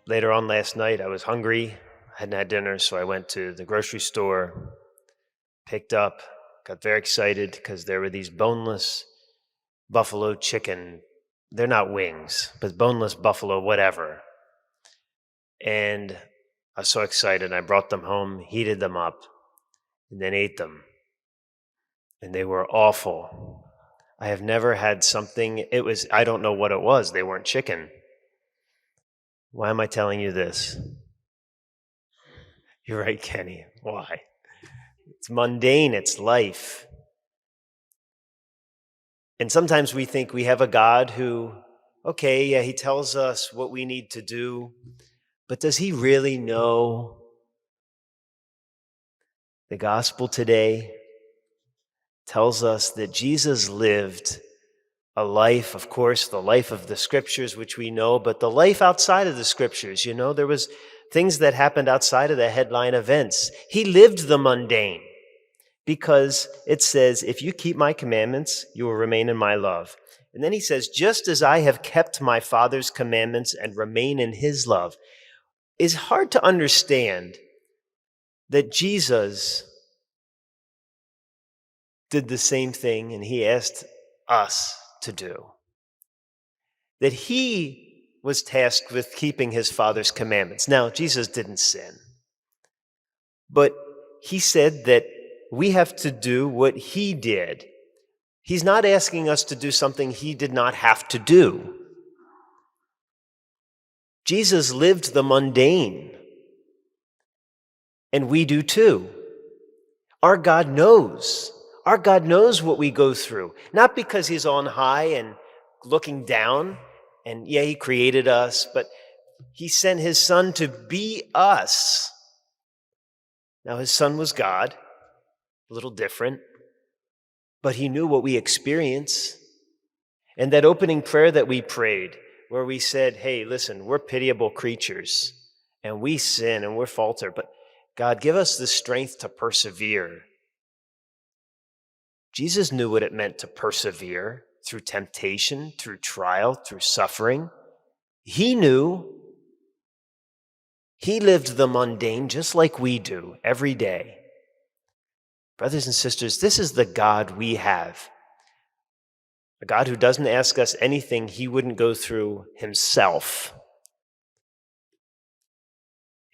later on last night, I was hungry, hadn't had dinner, so I went to the grocery store, picked up, got very excited because there were these boneless buffalo chicken. They're not wings, but boneless buffalo, whatever. And I was so excited. I brought them home, heated them up, and then ate them. And they were awful. I have never had something, I don't know what it was. They weren't chicken. Why am I telling you this? You're right, Kenny. Why? It's mundane, it's life. And sometimes we think we have a God who, okay, yeah, he tells us what we need to do, but does he really know? The gospel today tells us that Jesus lived a life, of course, the life of the scriptures, which we know, but the life outside of the scriptures. There was things that happened outside of the headline events. He lived the mundane because it says, if you keep my commandments, you will remain in my love. And then he says, just as I have kept my Father's commandments and remain in his love. It's hard to understand that Jesus did the same thing and he asked us to do. That he was tasked with keeping his Father's commandments. Now, Jesus didn't sin, but he said that we have to do what he did. He's not asking us to do something he did not have to do. Jesus lived the mundane, and we do too. Our God knows. Our God knows what we go through, not because he's on high and looking down, and yeah, he created us, but he sent his son to be us. Now, his son was God, a little different, but he knew what we experience. And that opening prayer that we prayed, where we said, hey, listen, we're pitiable creatures, and we sin and we're falter, but God, give us the strength to persevere. Jesus knew what it meant to persevere through temptation, through trial, through suffering. He knew. He lived the mundane just like we do every day. Brothers and sisters, this is the God we have. A God who doesn't ask us anything he wouldn't go through himself.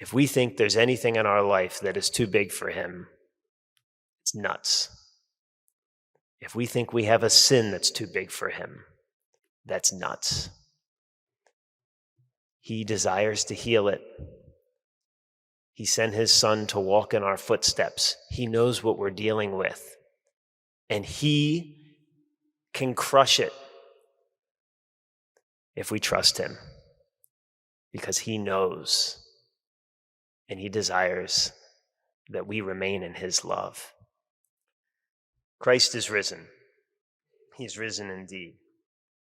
If we think there's anything in our life that is too big for him, it's nuts. If we think we have a sin that's too big for him, that's nuts. He desires to heal it. He sent his son to walk in our footsteps. He knows what we're dealing with. And he can crush it if we trust him, because he knows and he desires that we remain in his love. Christ is risen. He's risen indeed.